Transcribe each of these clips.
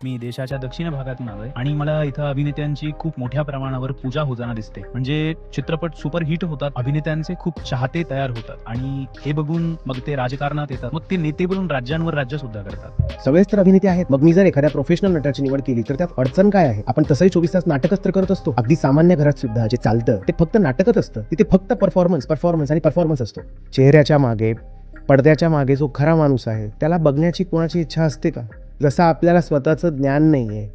मी देशाच्या दक्षिण भागातून आलोय आणि मला इथं अभिनेत्यांची खूप मोठ्या प्रमाणावर पूजा होताना दिसते. म्हणजे चित्रपट सुपरहिट होतात, अभिनेत्यांचे खूप चाहते तयार होतात आणि हे बघून मग ते राजकारणात येतात. मग ते नेते बनून राज्यांवर राज्य सुद्धा करतात. सगळेच तर अभिनेते आहेत. मग मी जर एखाद्या प्रोफेशनल नटाची निवड केली तर त्यात अडचण काय आहे? आपण तसंही 24 तास नाटकच तर करत असतो. अगदी सामान्य घरात सुद्धा जे चालतं ते फक्त नाटकच असतं. तिथे फक्त परफॉर्मन्स आणि परफॉर्मन्स असतो. चेहऱ्याच्या मागे, पडद्याच्या मागे जो खरा माणूस आहे त्याला बघण्याची कोणाची इच्छा असते का? जसं आपल्याला स्वतःचं ज्ञान नाहीये,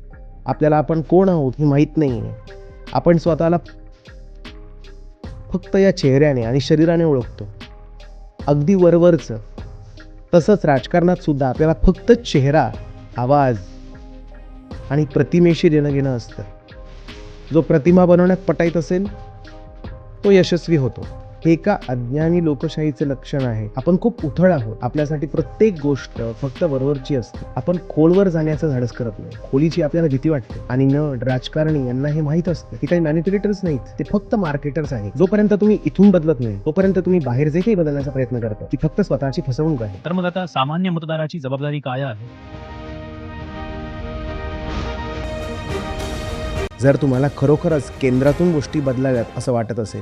आपल्याला आपण कोण आहोत हे माहीत नाहीये, आपण स्वतःला फक्त या चेहऱ्याने आणि शरीराने ओळखतो, अगदी वरवरचं. तसंच राजकारणात सुद्धा आपल्याला फक्त चेहरा, आवाज आणि प्रतिमेशी देणं घेणं असतं. जो प्रतिमा बनवण्यात पटाईत असेल तो यशस्वी होतो. हे एका अज्ञानी लोकशाहीचे लक्षण आहे. आपण खूप उथळ आहोत. आपल्यासाठी प्रत्येक गोष्ट फक्त वरवरची असते. आपण खोलवर जाण्याचं धाडस करत नाही. खोलीची आपल्याला भीती वाटते. आणि नट, राजकारणी यांना हे माहीत असतं की काही मॅनिप्युलेटर्स नाहीत, ते फक्त मार्केटर्स आहेत. जोपर्यंत तुम्ही इथून बदलत नाही तोपर्यंत तुम्ही बाहेर जे काही बदलण्याचा प्रयत्न करता ती फक्त स्वतःची फसवणूक आहे. तर मग आता सामान्य मतदाराची जबाबदारी काय आहे? जर तुम्हाला खरोखरच केंद्रातून गोष्टी बदलाव्यात असं वाटत असेल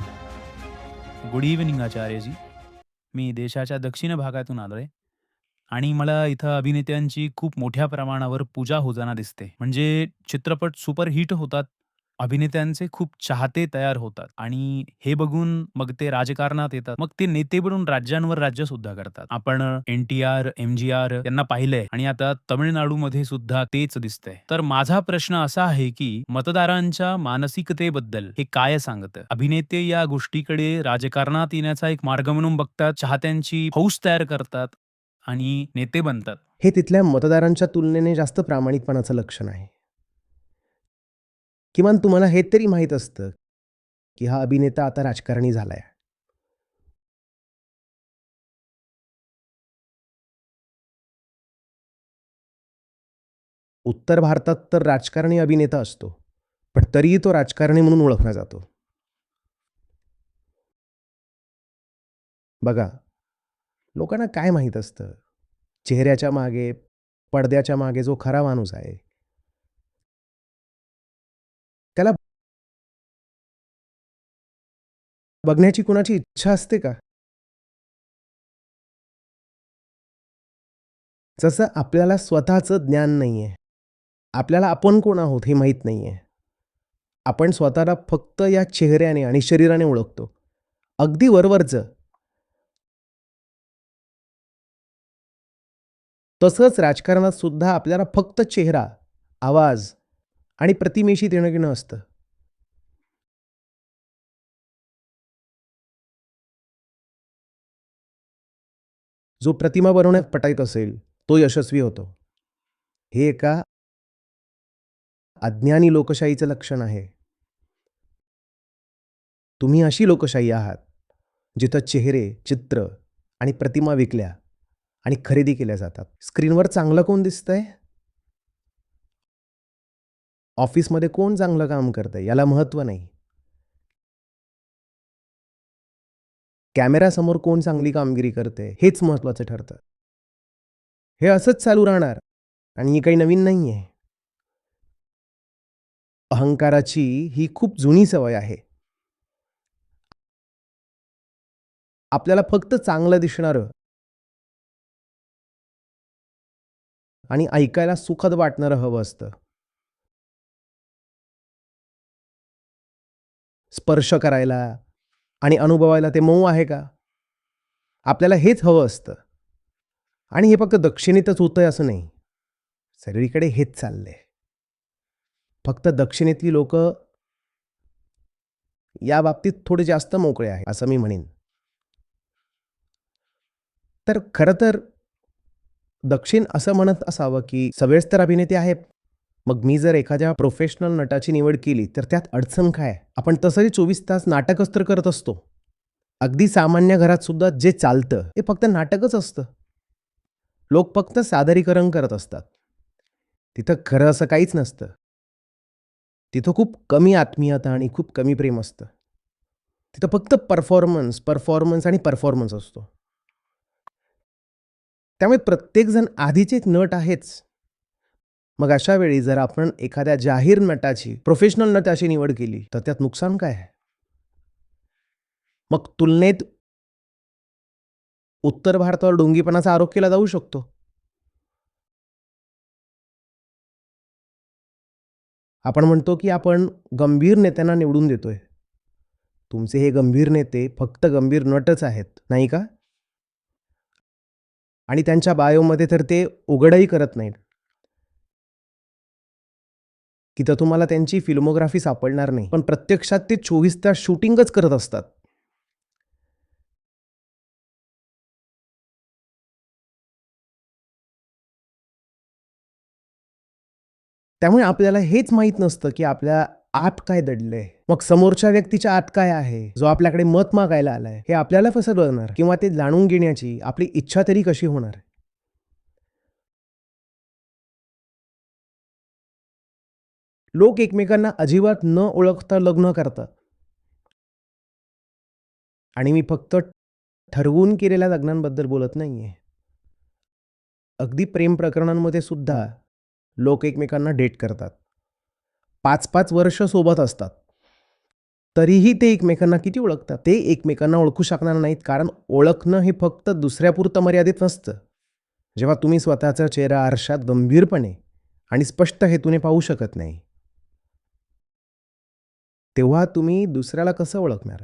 गुड इव्हनिंग आचार्यजी. मी देशाच्या दक्षिण भागातून आलोय आणि मला इथं अभिनेत्यांची खूप मोठ्या प्रमाणावर पूजा होताना दिसते. म्हणजे चित्रपट सुपरहिट होतात, अभिनेत्यांचे खूप चाहते तयार होतात आणि हे बघून मग ते राजकारणात येतात. मग ते नेते बनून राज्यांवर राज्य सुद्धा करतात. आपण एन-टी-आर, एम-जी-आर यांना पाहिलंय आणि आता तामिळनाडूमध्ये सुद्धा तेच दिसतंय. तर माझा प्रश्न असा आहे की मतदारांच्या मानसिकतेबद्दल हे काय सांगतं? अभिनेते या गोष्टीकडे राजकारणात येण्याचा एक मार्ग म्हणून बघतात, चाहत्यांची हौस तयार करतात आणि नेते बनतात. हे तिथल्या मतदारांच्या तुलनेने जास्त प्रामाणिकपणाचं लक्षण आहे. किमान तुम्हाला हे तरी माहीत असतं की हा अभिनेता आता राजकारणी झालाय. उत्तर भारतात तर राजकारणी अभिनेता असतो, पण तरीही तो राजकारणी म्हणून ओळखला जातो. बघा, लोकांना काय माहीत असतं? चेहऱ्याच्या मागे, पडद्याच्या मागे जो खरा माणूस आहे त्याला बघण्याची कुणाची इच्छा असते का? जसं आपल्याला स्वतःचं ज्ञान नाहीये, आपल्याला आपण कोण आहोत हे माहीत नाहीये, आपण स्वतःला फक्त या चेहऱ्याने आणि शरीराने ओळखतो, अगदी वरवरचं. तसंच राजकारणात सुद्धा आपल्याला फक्त चेहरा, आवाज आणि प्रतिमेशी देणं घेणं असतं. जो प्रतिमा बनवण्यात पटाईत असेल तो यशस्वी होतो. हे एका अज्ञानी लोकशाहीचं लक्षण आहे. तुम्ही अशी लोकशाही आहात जिथं चेहरे, चित्र आणि प्रतिमा विकल्या आणि खरेदी केल्या जातात. स्क्रीनवर चांगलं कोण दिसतंय? ऑफिसमध्ये कोण चांगलं काम करतंय याला महत्त्व नाही. कॅमेऱ्यासमोर कोण चांगली कामगिरी करते हेच महत्त्वाचं ठरतं. हे असंच चालू राहणार आणि ही काही नवीन नाहीये. अहंकाराची ही खूप जुनी सवय आहे. आपल्याला फक्त चांगलं दिसणारं आणि ऐकायला सुखद वाटणारं हवं असतं. स्पर्श करायला आणि अनुभवायला ते मऊ आहे का? आपल्याला हेच हवं असतं. आणि हे फक्त दक्षिणेतच होतंय असं नाही. सगळीकडे हेच चाललंय. फक्त दक्षिणेतली लोकं या बाबतीत थोडे जास्त मोकळे आहेत असं मी म्हणेन. तर खरं तर दक्षिण असं म्हणत असावं की सगळेच तर अभिनेते आहेत. मग मी जर एखाद्या प्रोफेशनल नटाची निवड केली तर त्यात अडचण काय? आपण तसंही 24 तास नाटकच तर करत असतो. अगदी सामान्य घरात सुद्धा जे चालतं हे फक्त नाटकच असतं. लोक फक्त सादरीकरण करत असतात. तिथं खरं असं काहीच नसतं. तिथं खूप कमी आत्मीयता आणि खूप कमी प्रेम असतं. तिथं फक्त परफॉर्मन्स, परफॉर्मन्स आणि परफॉर्मन्स असतो. त्यामुळे प्रत्येकजण आधीचे नट आहेच. मग अशा वेळी जर आपण एखाद्या जाहीर नटाची, प्रोफेशनल नटाची निवड केली तर त्यात नुकसान काय आहे? मग तुलनेत उत्तर भारतावर ढोंगीपणाचा आरोप केला जाऊ शकतो. आपण म्हणतो की आपण गंभीर नेत्यांना निवडून देतोय. तुमचे हे गंभीर नेते फक्त गंभीर नटच आहेत, नाही का? आणि त्यांच्या बायोमध्ये तर ते उघडही करत नाहीत. तिथं तुम्हाला त्यांची फिल्मोग्राफी सापडणार नाही. पण प्रत्यक्षात ते 24 तास शूटिंगच करत असतात. त्यामुळे आपल्याला हेच माहीत नसतं की आपल्या आत काय दडलंय. मग समोरच्या व्यक्तीच्या आत काय आहे, जो आपल्याकडे मत मागायला आलाय, हे आपल्याला कसं कळणार? किंवा ते जाणून घेण्याची आपली इच्छा तरी कशी होणार? लोक एकमेकांना अजिबात न ओळखता लग्न करतात. आणि मी फक्त ठरवून केलेल्या लग्नांबद्दल बोलत नाहीये. अगदी प्रेम प्रकरणांमध्ये सुद्धा लोक एकमेकांना डेट करतात. 5-5 वर्ष सोबत असतात. तरीही ते एकमेकांना किती ओळखतात? ते एकमेकांना ओळखू शकणार नाहीत, कारण ओळखणं हे फक्त दुसऱ्यापुरतं मर्यादित नसतं. जेव्हा तुम्ही स्वतःचा चेहरा आरशात गंभीरपणे आणि स्पष्ट हेतूने पाहू शकत नाही, तेव्हा तुम्ही दुसऱ्याला कसं ओळखणार?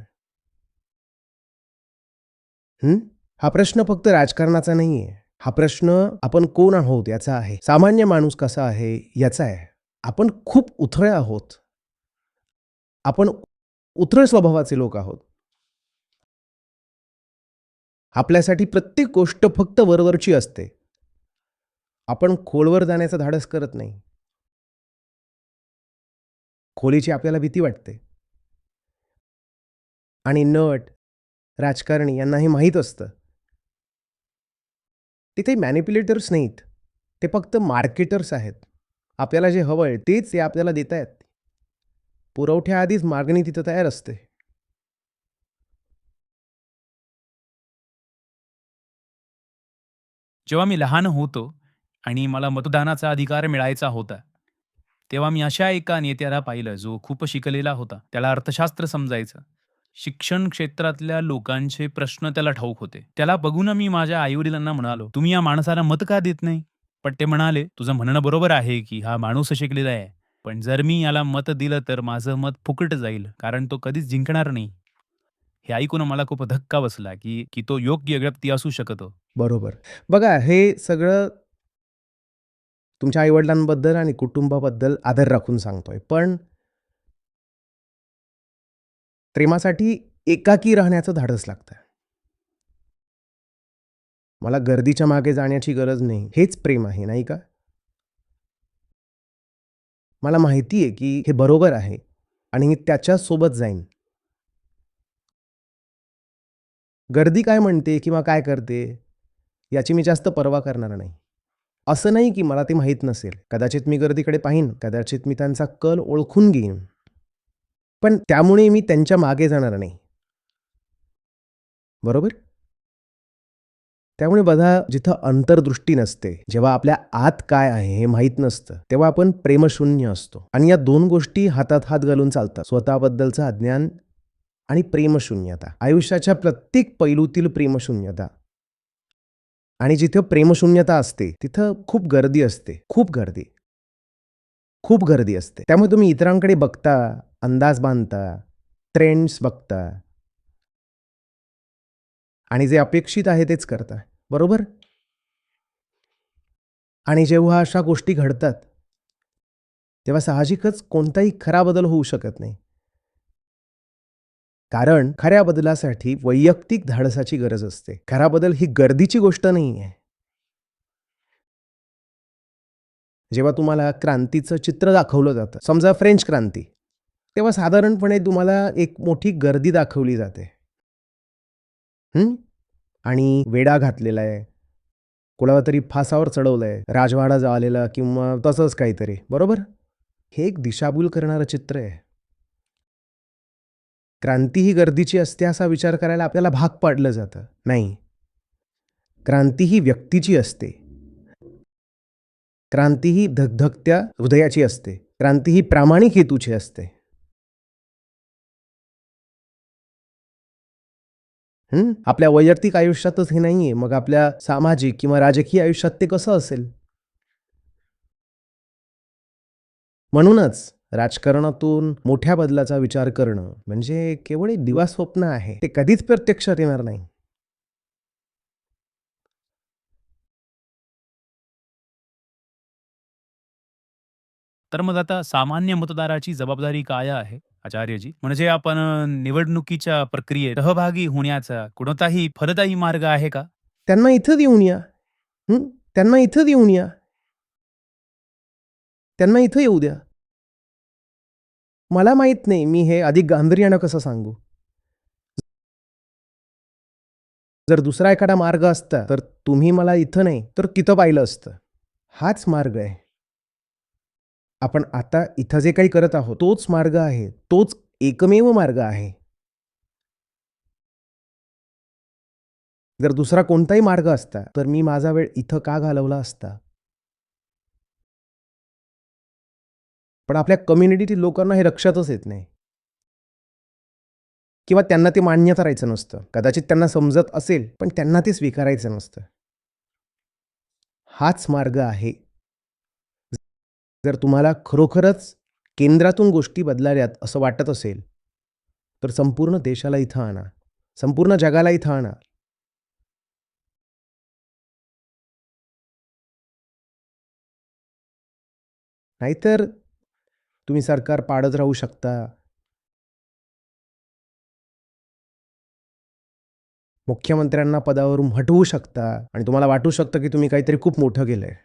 हा प्रश्न फक्त राजकारणाचा नाहीये. हा प्रश्न आपण कोण आहोत याचा आहे. सामान्य माणूस कसा आहे याचा आहे. आपण खूप उथळे आहोत. आपण उथळ स्वभावाचे लोक आहोत. आपल्यासाठी प्रत्येक गोष्ट फक्त वरवरची असते. आपण खोलवर जाण्याचं धाडस करत नाही. खोलीची आपल्याला भीती वाटते. आणि नट, राजकारणी यांना हे माहीत असतं. तिथे मॅनिप्युलेटर्स नाहीत. ते फक्त मार्केटर्स आहेत. आपल्याला जे हवंय तेच ते आपल्याला देतायत. पुरवठ्याआधीच मागणी तिथं तयार असते. जेव्हा मी लहान होतो आणि मला मतदानाचा अधिकार मिळायचा होता, तेव्हा मी अशा एका नेत्याला पाहिलं जो खूप शिकलेला होता. त्याला अर्थशास्त्र समजायचं. शिक्षण क्षेत्रातल्या लोकांचे प्रश्न त्याला ठाऊक होते. त्याला बघून मी माझ्या आई-वडिलांना म्हणालो, "तुम्ही या माणसाला मत का देत नाही?" पण ते म्हणाले, "तुझं म्हणणं बरोबर आहे की हा माणूस शिकलेला आहे. पण जर मी याला मत दिलं तर माझं मत फुकट जाईल, कारण तो कधीच जिंकणार नाही." हे ऐकून मला खूप धक्का बसला, की तो योग्य व्यक्ती असू शकतो. बरोबर. बघा हे सगळं तुमच्या आई-वडिलांबद्दल आणि कुटुंबाबद्दल आदर राखून सांगतोय. पण प्रेमासाठी एकाकी राहण्याचं धाडस लागतं. मला गर्दीच्या मागे जाण्याची गरज नाही. हेच प्रेम आहे, नाही का? मला माहिती आहे की हे बरोबर आहे आणि मी त्याच्यासोबत जाईन. गर्दी काय म्हणते किंवा काय करते, याची मी जास्त पर्वा करणार नाही. असं नाही की मला ते माहीत नसेल. कदाचित मी गर्दीकडे पाहीन, कदाचित मी त्यांचा कल ओळखून घेईन. पण त्यामुळे मी त्यांच्या मागे जाणार नाही. बरोबर? त्यामुळे बघा जिथं अंतर्दृष्टी नसते, जेव्हा आपल्या आत काय आहे हे माहीत नसतं, तेव्हा आपण प्रेमशून्य असतो. आणि या 2 गोष्टी हातात हात घालून चालतात. स्वतःबद्दलचं अज्ञान आणि प्रेमशून्यता. आयुष्याच्या प्रत्येक पैलूतील प्रेमशून्यता. आणि जिथं प्रेमशून्यता असते, तिथं खूप गर्दी असते. खूप गर्दी. खूप गर्दी असते. त्यामुळे तुम्ही इतरांकडे बघता, अंदाज बांधता, ट्रेंड्स बघता आणि जे अपेक्षित आहे तेच करता. बरोबर? आणि जेव्हा अशा गोष्टी घडतात, तेव्हा साहजिकच कोणताही खरा बदल होऊ शकत नाही. कारण खऱ्या बदलासाठी वैयक्तिक धाडसाची गरज असते. खरा बदल ही गर्दीची गोष्ट नाहीये. जेव्हा तुम्हाला क्रांतीचं चित्र दाखवलं जातं, समजा फ्रेंच क्रांती, तेव्हा साधारणपणे तुम्हाला एक मोठी गर्दी दाखवली जाते. हं? आणि वेढा घातलेला आहे. कोणाला तरी फासावर चढवलंय, राजवाडा जाळलेला किंवा तसंच काहीतरी, बरोबर? हे एक दिशाभूल करणारं चित्र आहे. क्रांती ही गर्दीची असते असा विचार करायला आपल्याला भाग पाडलं जातं. नाही. क्रांती ही व्यक्तीची असते. क्रांती ही धगधगत्या हृदयाची असते. क्रांती ही प्रामाणिक हेतूची असते. आपल्या वैयक्तिक आयुष्यातच हे नाहीये, मग आपल्या सामाजिक किंवा राजकीय आयुष्यात ते कसं असेल? म्हणूनच राजकारणातून मोठ्या बदलाचा विचार करणं म्हणजे केवळ एक दिवास्वप्न आहे. ते कधीच प्रत्यक्षात येणार नाही. तर मग आता सामान्य मतदाराची जबाबदारी काय आहे, आचार्यजी? म्हणजे आपण निवडणुकीच्या प्रक्रियेत सहभागी होण्याचा कोणताही फलदायी मार्ग आहे का? त्यांना इथं येऊन या. हं? त्यांना इथं येऊन या. त्यांना इथं येऊ द्या. मला माहीत नाही मी हे अधिक गांभीर्यानं कसं सांगू? जर दुसरा एखादा मार्ग असता, तर तुम्ही मला इथं नाही, तर तिथं पाहिलं असतं. हाच मार्ग आहे. आपण आता इथं जे काही करत आहोत, तोच मार्ग आहे. तोच एकमेव मार्ग आहे. जर दुसरा कोणताही मार्ग असता, तर मी माझा वेळ इथं का घालवला असता? पण आपल्या कम्युनिटीतील लोकांना हे लक्षातच येत नाही किंवा त्यांना ते मान्य करायचं नसतं. कदाचित त्यांना समजत असेल, पण त्यांना ते स्वीकारायचं नसतं. हाच मार्ग आहे. जर तुम्हाला खरोखरच केंद्रातून गोष्टी बदलाव्यात असं वाटत असेल, तर संपूर्ण देशाला इथं आणा. संपूर्ण जगाला इथं आणा. नाहीतर तुम्ही सरकार पाडत राहू शकता. मुख्यमंत्र्यांना पदावरून हटवू शकता आणि तुम्हाला वाटू शकतं, की तुम्ही काहीतरी खूप मोठं केलंय.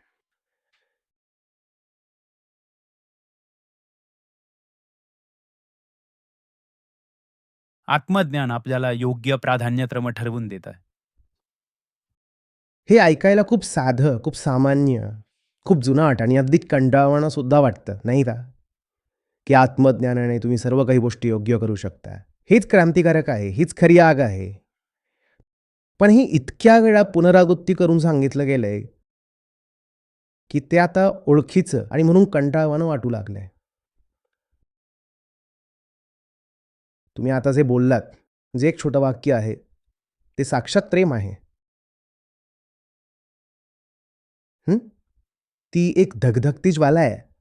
आत्मज्ञान आपल्याला योग्य प्राधान्यक्रम ठरवून देतं. हे ऐकायला खूप साधं, खूप सामान्य, खूप जुनाट आणि अगदी कंटाळवाणं सुद्धा वाटतं, नाही का? की आत्मज्ञानाने तुम्ही सर्व काही गोष्टी योग्य करू शकता. हेच क्रांतिकारक आहे. हीच खरी आग आहे. पण ही इतक्या वेळा पुनरावृत्ती करून सांगितलं गेलंय, की ते आता ओळखीचं आणि म्हणून कंटाळवाणं वाटू लागलंय. तुम्ही आता जे बोललात, जे एक छोटं वाक्य आहे, ते साक्षात प्रेम आहे. हं? ती एक धगधगती ज्वाला आहे.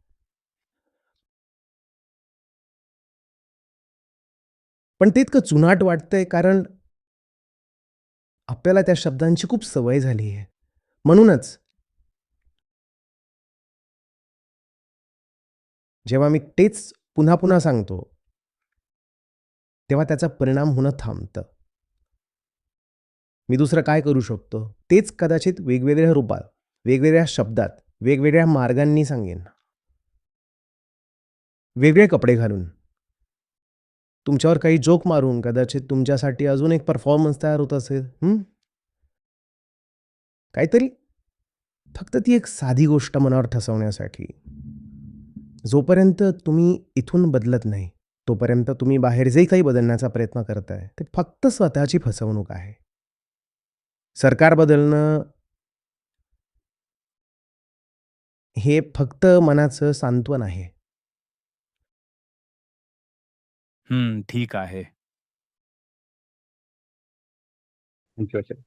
पण ते इतकं जुनाट वाटतंय कारण आपल्याला त्या शब्दांची खूप सवय झाली आहे. म्हणूनच जेव्हा मी तेच पुन्हा-पुन्हा सांगतो, तेव्हा त्याचा परिणाम होणं थांबतं. मी दुसरं काय करू शकतो? तेच कदाचित वेगवेगळ्या रूपात, वेगवेगळ्या शब्दात, वेगवेगळ्या मार्गांनी सांगेन. वेगळे कपडे घालून, तुमच्यावर काही जोक मारून कदाचित तुमच्यासाठी अजून एक परफॉर्मन्स तयार होत असेल. काहीतरी फक्त ती एक साधी गोष्ट मनावर ठसवण्यासाठी. जोपर्यंत तुम्ही इथून बदलत नाही, तोपर्यंत तुम्ही बाहेर जे काही बदलण्याचा प्रयत्न करताय, ते फक्त स्वतःची फसवणूक आहे. सरकार बदलणं हे फक्त मनाचं सांत्वन आहे. ठीक आहे. थँक्यू आचार्य.